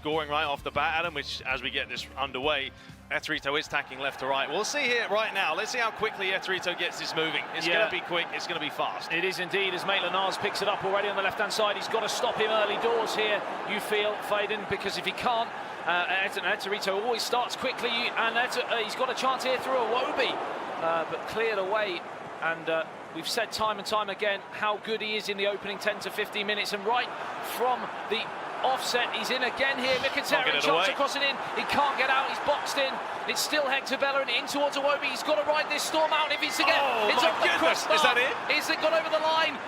scoring right off the bat, Adam, which, as we get this underway, Ettorito is tacking left to right. We'll see here right now. Let's see how quickly Ettorito gets this moving. It's going to be quick. It's going to be fast. It is indeed, as Maitland-Niles picks it up already on the left-hand side. He's got to stop him early doors here, you feel, Faidan, because if he can't, Ettorito always starts quickly, and he's got a chance here through Iwobi, but cleared away. And we've said time and time again how good he is in the opening 10 to 15 minutes, and right from the offset, he's in again here. Mkhitaryan chops across it in. He can't get out. He's boxed in. It's still Hector Bellerin in towards Iwobi. He's got to ride this storm out if he's to get. It's off the crossbar. Is that it? Is it got over the line?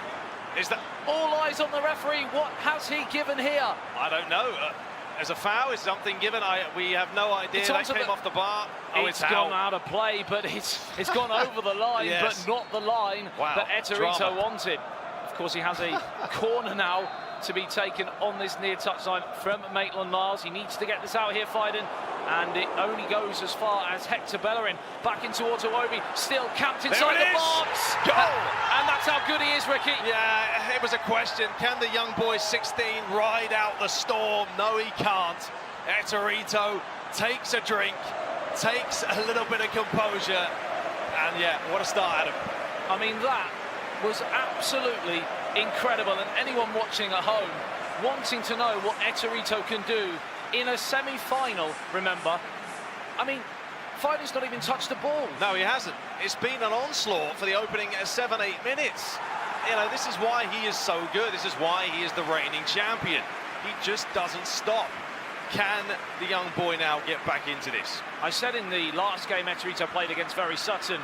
Is that all eyes on the referee? What has he given here? I don't know. As a foul, is something given? We have no idea. That came off the bar. Oh, it's gone out of play, but it's gone over the line, but not the line that Ettorito wanted. Of course, he has a corner now to be taken on this near touchline from Maitland-Niles. He needs to get this out here, Faidan, and it only goes as far as Hector Bellerin back in towards Iwobi, still camped inside the box. Goal! And that's how good he is, Ricky. Yeah, it was a question. Can the young boy 16 ride out the storm? No, he can't. Ettorito takes a drink, takes a little bit of composure, and yeah, what a start, Adam. I mean, that was absolutely incredible, and anyone watching at home wanting to know what Ettorito can do in a semi-final, remember, I mean, Faidan's not even touched the ball. No, he hasn't. It's been an onslaught for the opening 7-8 minutes. You know, this is why he is so good. This is why he is the reigning champion. He just doesn't stop. Can the young boy now get back into this? I said in the last game Ettorito played against Very Sutton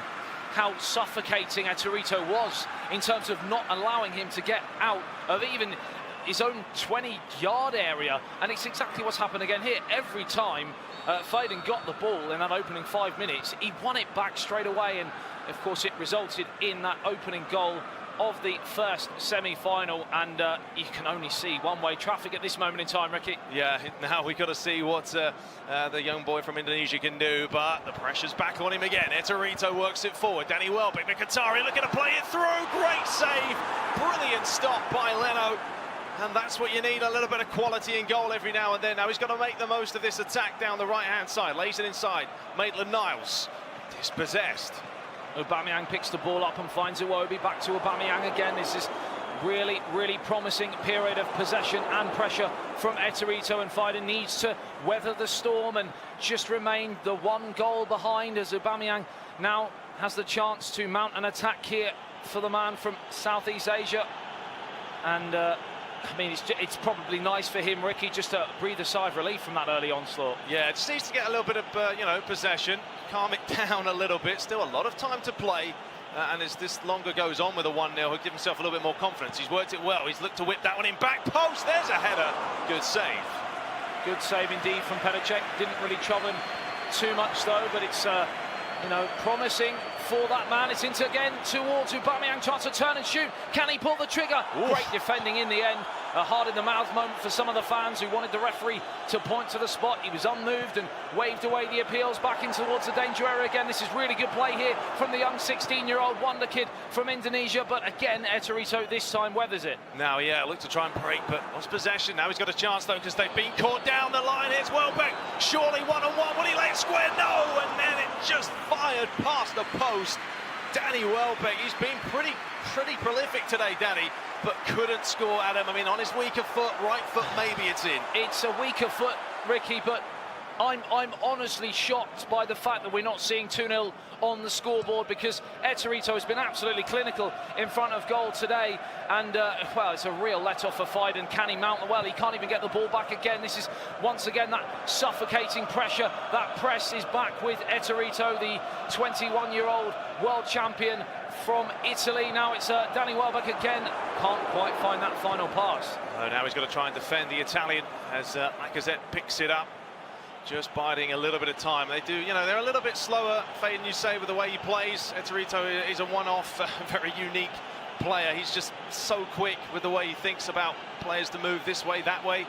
how suffocating Ettorito was in terms of not allowing him to get out of even his own 20-yard area, and it's exactly what's happened again here. Every time Faidan got the ball in that opening 5 minutes, he won it back straight away, and of course it resulted in that opening goal of the first semi-final, and you can only see one-way traffic at this moment in time, Ricky. Yeah, now we've got to see what the young boy from Indonesia can do, but the pressure's back on him again. Ettorito works it forward. Danny Welbeck, Mkhitaryan looking to play it through. Great save. Brilliant stop by Leno. And that's what you need, a little bit of quality in goal every now and then. Now he's got to make the most of this attack down the right-hand side. Lays it inside. Maitland-Niles, dispossessed. Aubameyang picks the ball up and finds Iwobi. Back to Aubameyang again. This is really, really promising period of possession and pressure from Ettorito, and Faidan needs to weather the storm and just remain the one goal behind, as Aubameyang now has the chance to mount an attack here for the man from Southeast Asia. And I mean, it's probably nice for him, Ricky, just to breathe a sigh of relief from that early onslaught. Yeah, just needs to get a little bit of, you know, possession, calm it down a little bit. Still a lot of time to play, and as this longer goes on with a 1-0, he'll give himself a little bit more confidence. He's worked it well. He's looked to whip that one in back post. There's a header. Good save. Good save indeed from Petacek. Didn't really trouble him too much, though, but it's, you know, promising for that man. It's into again towards Aubameyang, chance to turn and shoot. Can he pull the trigger? Oof. Great defending in the end. A hard-in-the-mouth moment for some of the fans who wanted the referee to point to the spot. He was unmoved and waved away the appeals back in towards the danger area again. This is really good play here from the young 16-year-old wonder kid from Indonesia, but again, Ettorito this time weathers it. Now, yeah, looked to try and break, but lost possession. Now he's got a chance, though, because they've been caught down the line. Here's Welbeck, surely one-on-one. Will he lay it square? No, and then it just fired past the post. Danny Welbeck, he's been pretty prolific today, Danny, but couldn't score, Adam. I mean, on his weaker foot, right foot, maybe it's in. It's a weaker foot, Ricky, but I'm honestly shocked by the fact that we're not seeing 2-0 on the scoreboard, because Ettorito has been absolutely clinical in front of goal today, and well, it's a real let-off for Faidan. Can he mount the well? He can't even get the ball back again. This is once again that suffocating pressure. That press is back with Ettorito, the 21-year-old world champion from Italy. Now it's Danny Welbeck again. Can't quite find that final pass. Oh, now he's got to try and defend the Italian as Lacazette picks it up. Just biding a little bit of time. They do, you know, they're a little bit slower, Faidan, you say, with the way he plays. Ettorito is a one-off, very unique player. He's just so quick with the way he thinks about players to move this way, that way,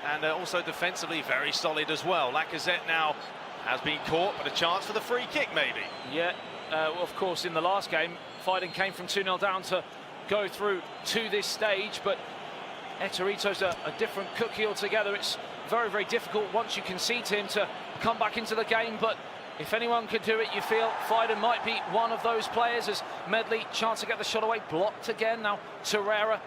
and also defensively very solid as well. Lacazette now has been caught, but a chance for the free kick, maybe. Yeah, well, of course, in the last game, Faidan came from 2-0 down to go through to this stage, but Ettorito's a different cookie altogether. It's very, very difficult once you concede to him to come back into the game. But if anyone could do it, you feel Faidan might be one of those players. As Medley, chance to get the shot away, blocked again. Now Torreira.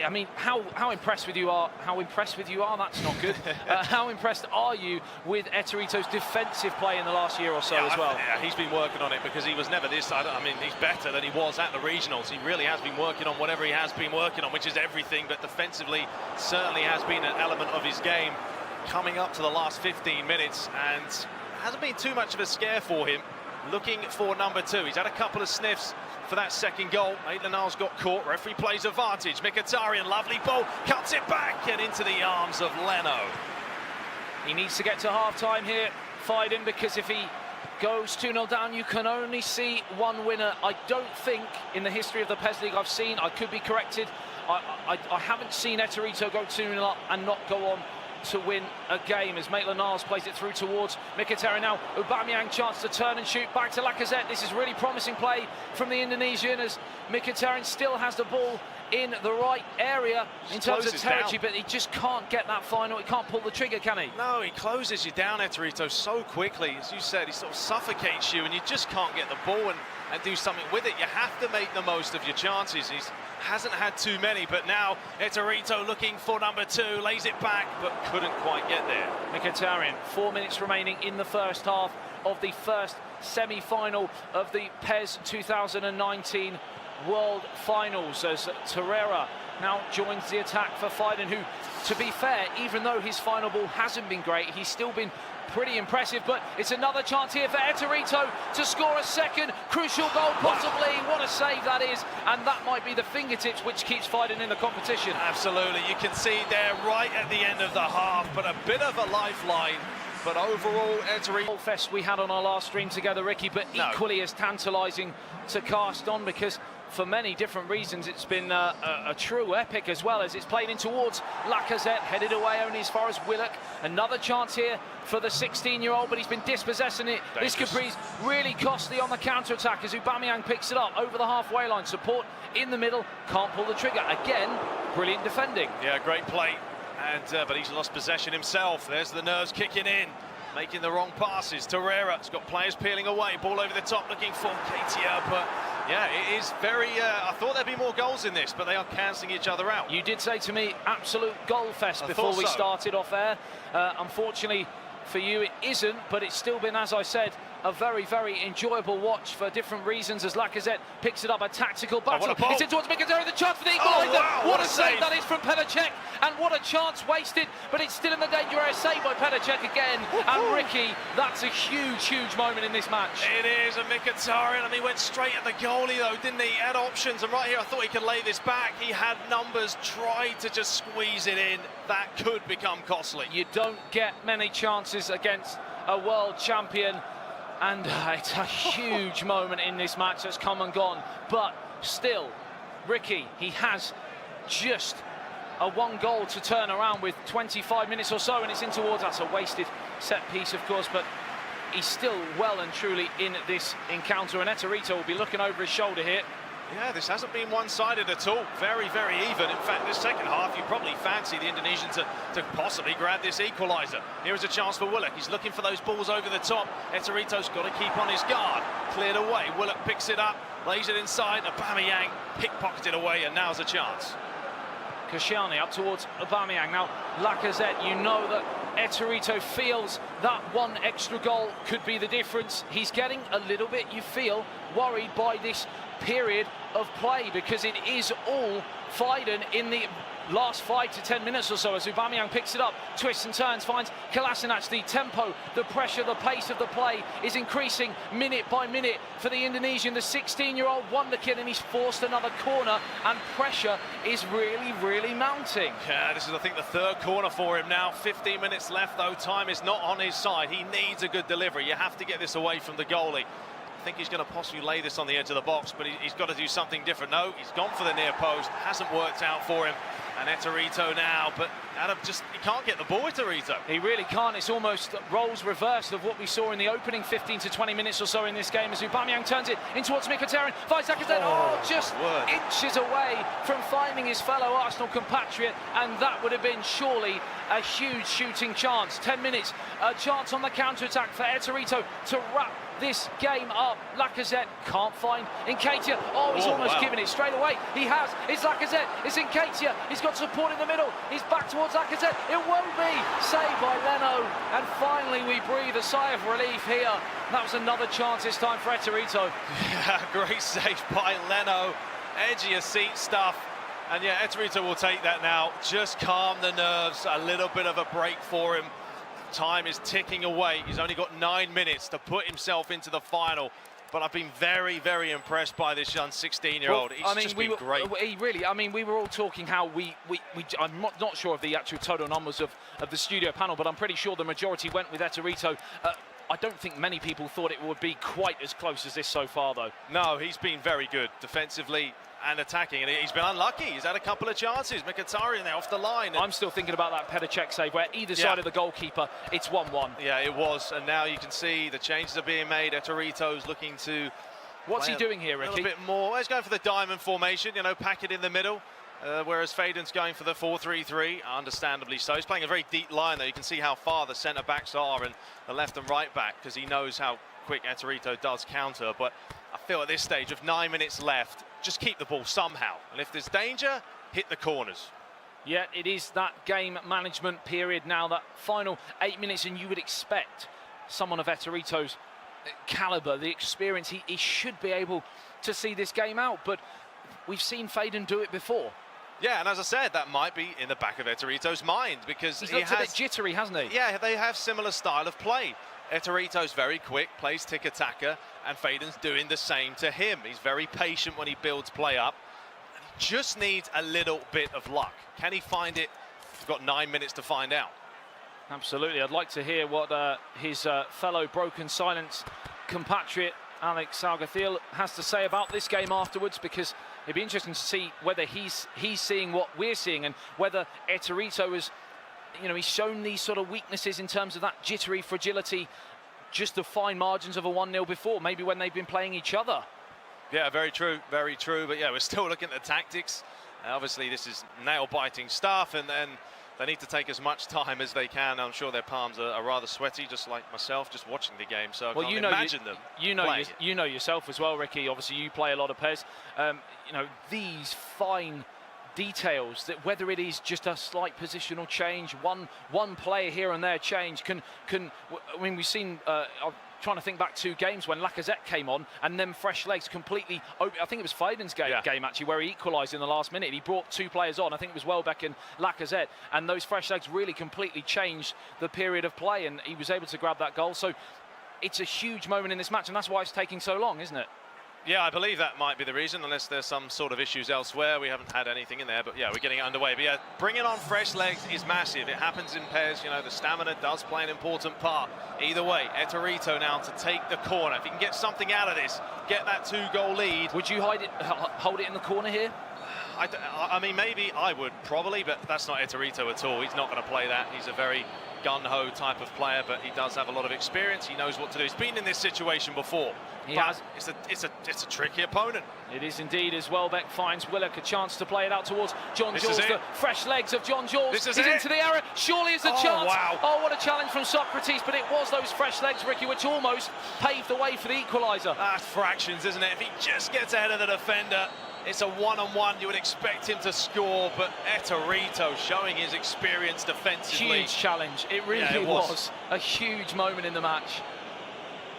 I mean, how impressed with you are? How impressed with you are? That's not good. How impressed are you with Ettorito's defensive play in the last year or so as well? Yeah, he's been working on it because he was never this. I mean, he's better than he was at the regionals. He really has been working on whatever he has been working on, which is everything. But defensively, certainly has been an element of his game coming up to the last 15 minutes, and hasn't been too much of a scare for him. Looking for number 2. He's had a couple of sniffs for that second goal. Maitland-Niles got caught. Referee plays advantage. Mkhitaryan, lovely ball, cuts it back and into the arms of Leno. He needs to get to half-time here, Faidan, because if he goes 2-0 down, you can only see one winner. I don't think in the history of the PES League I've seen, I could be corrected, I haven't seen Ettorito go 2-0 up and not go on to win a game, as Maitland-Niles plays it through towards Mkhitaryan. Now Aubameyang, chance to turn and shoot back to Lacazette. This is really promising play from the Indonesian, as Mkhitaryan still has the ball in the right area in terms of territory, but he just can't get that final. He can't pull the trigger, can he? No, he closes you down, Ettorito, so quickly. As you said, he sort of suffocates you and you just can't get the ball and do something with it. You have to make the most of your chances. He hasn't had too many, but now Ettorito looking for number 2, lays it back, but couldn't quite get there. Mkhitaryan, 4 minutes remaining in the first half of the first semi-final of the PES 2019 World Finals, as Torreira now joins the attack for Faidan, who, to be fair, even though his final ball hasn't been great, he's still been pretty impressive. But it's another chance here for Ettorito to score a second crucial goal, possibly. What a save that is, and that might be the fingertips which keeps Faidan in the competition. Absolutely, you can see there right at the end of the half, but a bit of a lifeline. But overall, Ettorito... Fest we had on our last stream together, Ricky, but equally as tantalising to cast on, because for many different reasons it's been a true epic, as well as it's played in towards Lacazette, headed away only as far as Willock. Another chance here for the 16-year-old, but he's been dispossessing it. Dangerous. This could be really costly on the counter-attack as Aubameyang picks it up over the halfway line. Support in the middle, can't pull the trigger. Again, brilliant defending. Yeah, great play. And but he's lost possession himself. There's the nerves kicking in, making the wrong passes. Torreira's got players peeling away, ball over the top, looking for Ketia, but yeah, it is very... I thought there'd be more goals in this, but they are cancelling each other out. You did say to me, absolute goal fest before we started off air. Unfortunately for you, it isn't, but it's still been, as I said, a very, very enjoyable watch for different reasons, as Lacazette picks it up, a tactical battle. It's in towards Mkhitaryan, the chance for the equaliser. Wow, what a save that is from Petr, and what a chance wasted, but it's still in the danger area, saved by Petr again. And Ricky, that's a huge, huge moment in this match. It is, and Mkhitaryan, I mean, went straight at the goalie though, didn't he? He had options, and right here I thought he could lay this back. He had numbers, tried to just squeeze it in. That could become costly. You don't get many chances against a world champion, and it's a huge moment in this match that's come and gone. But still, Ricky, he has just a 1 goal to turn around with 25 minutes or so, and it's in towards us. A wasted set piece, of course, but he's still well and truly in this encounter, and Ettorito will be looking over his shoulder here. Yeah, this hasn't been one-sided at all. Very, very even. In fact, this second half, you probably fancy the Indonesian to possibly grab this equaliser. Here is a chance for Willock. He's looking for those balls over the top. Ettorito's got to keep on his guard. Cleared away. Willock picks it up, lays it inside. Aubameyang pickpocketed away, and now's a chance. Koscielny up towards Aubameyang. Now, Lacazette, you know that Ettorito feels that 1 extra goal could be the difference. He's getting a little bit, you feel, worried by this period of play, because it is all Faidan in the last 5 to 10 minutes or so, as Aubameyang picks it up, twists and turns, finds Kolasinac. The tempo, the pressure, the pace of the play is increasing minute by minute for the Indonesian, the 16-year-old wonderkid, and he's forced another corner, and pressure is really, really mounting. Yeah, this is, I think, the 3rd corner for him now. 15 minutes left, though. Time is not on his side. He needs a good delivery. You have to get this away from the goalie. think he's going to possibly lay this on the edge of the box, but he's got to do something different. No, he's gone for the near post. Hasn't worked out for him. And Ettorito now, but Adam he can't get the ball, Ettorito. He really can't. It's almost roles reversed of what we saw in the opening 15 to 20 minutes or so in this game as Aubameyang turns it in towards Mkhitaryan. Finds Lacazette, just inches away from finding his fellow Arsenal compatriot, and that would have been surely a huge shooting chance. 10 minutes, a chance on the counter-attack for Ettorito to wrap this game up. Lacazette can't find Nketiah. He's almost given it straight away. He has. It's Lacazette. It's Nketiah. He's got support in the middle. He's back towards Lacazette. It won't be. Saved by Leno. And finally we breathe a sigh of relief here. That was another chance this time for Ettorito. Yeah, great save by Leno. Edge of your seat stuff. And yeah, Ettorito will take that now. Just calm the nerves. A little bit of a break for him. Time is ticking away. He's only got 9 minutes to put himself into the final. But I've been very, very impressed by this young 16-year-old. He's just been great. We were all talking how I'm not sure of the actual total numbers of the studio panel, but I'm pretty sure the majority went with Ettorito. I don't think many people thought it would be quite as close as this so far, though. No, he's been very good defensively and attacking, and he's been unlucky. He's had a couple of chances. Mkhitaryan there off the line. I'm still thinking about that Petr Cech save where either side of the goalkeeper, it's 1-1. Yeah, it was, and now you can see the changes are being made. Ettorito's looking to... What's he doing here, Ricky? A little bit more. Well, he's going for the diamond formation, pack it in the middle. Whereas Faidan's going for the 4-3-3, understandably so. He's playing a very deep line, though. You can see how far the centre-backs are and the left and right back, because he knows how quick Ettorito does counter. But I feel at this stage, with 9 minutes left, just keep the ball somehow. And if there's danger, hit the corners. Yeah, it is that game management period now, that final 8 minutes, and you would expect someone of Ettorito's calibre, the experience, he should be able to see this game out. But we've seen Faidan do it before. Yeah, and as I said, that might be in the back of Ettorito's mind, because he's looked a bit jittery, hasn't he? Yeah, they have similar style of play. Ettorito's very quick, plays tiki-taka, and Faidan's doing the same to him. He's very patient when he builds play up. He just needs a little bit of luck. Can he find it? We've got 9 minutes to find out. Absolutely. I'd like to hear what his fellow broken silence compatriot Alex Salgathiel has to say about this game afterwards, because it'd be interesting to see whether he's seeing what we're seeing, and whether Ettorito has, he's shown these sort of weaknesses in terms of that jittery fragility, just the fine margins of a 1-0 before, maybe when they've been playing each other. Yeah, very true, very true. But yeah, we're still looking at the tactics. Obviously, this is nail-biting stuff, and then they need to take as much time as they can. I'm sure their palms are rather sweaty, just like myself, just watching the game. So I can't imagine them. You know yourself as well, Ricky. Obviously, you play a lot of PES. These fine details, that whether it is just a slight positional change, one player here and there change we've seen. I'm trying to think back 2 games when Lacazette came on, and then fresh legs completely open. I think it was Faidan's game actually, where he equalised in the last minute. He brought 2 players on. I think it was Welbeck and Lacazette, and those fresh legs really completely changed the period of play, and he was able to grab that goal. So it's a huge moment in this match, and that's why it's taking so long, isn't it? Yeah, I believe that might be the reason, unless there's some sort of issues elsewhere. We haven't had anything in there, but yeah, we're getting it underway. But yeah, bringing on fresh legs is massive. It happens in pairs. The stamina does play an important part. Either way, Ettorito now to take the corner. If he can get something out of this, get that 2-goal lead. Would you hold it in the corner here? I mean, maybe I would, probably, but that's not Ettorito at all. He's not going to play that. He's a very gun-ho type of player, but he does have a lot of experience. He knows what to do. He's been in this situation before. He has. It's a tricky opponent. It is indeed, as Welbeck finds Willock a chance to play it out towards John Jules. The fresh legs of John Jules. He's into the area. Surely is a chance. Wow. Oh, what a challenge from Socrates, but it was those fresh legs, Ricky, which almost paved the way for the equaliser. That's fractions, isn't it? If he just gets ahead of the defender, it's a one-on-one. You would expect him to score, but Ettorito showing his experience defensively. Huge challenge. It really was a huge moment in the match.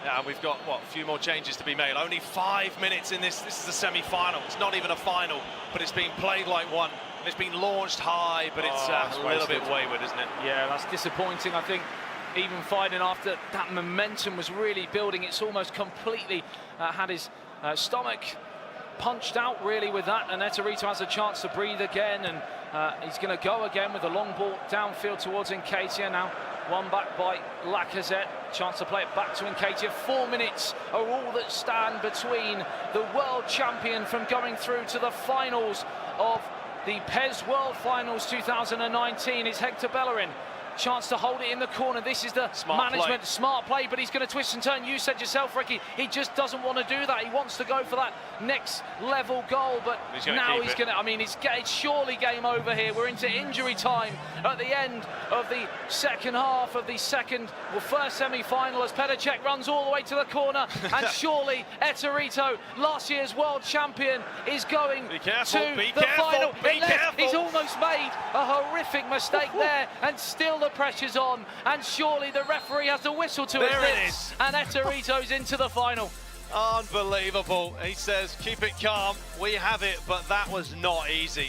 Yeah, we've got, a few more changes to be made. Only 5 minutes in this. This is the semi-final. It's not even a final, but it's being played like one. It's been launched high, but it's a little bit wayward, isn't it? Yeah, that's disappointing. I think even Faidan, after that momentum was really building, it's almost completely had his stomach punched out really with that, and Ettorito has a chance to breathe again, and he's going to go again with a long ball downfield towards Nketiah. Now One back by Lacazette. Chance to play it back to Nketiah. 4 minutes are all that stand between the world champion from going through to the finals of the PES World Finals 2019. It's Hector Bellerin. Chance to hold it in the corner. This is the smart play, but he's going to twist and turn. You said yourself, Ricky, he just doesn't want to do that. He wants to go for that next level goal, but now he's going to, I mean, it's surely game over here. We're into injury time at the end of the second half of the first semi-final as Petr runs all the way to the corner, and surely Ettorito, last year's world champion, is going to the final. He's almost made a horrific mistake there, and still the pressure's on, and surely the referee has to whistle to his lips, and Ettorito's into the final. Unbelievable. He says, keep it calm, we have it, but that was not easy.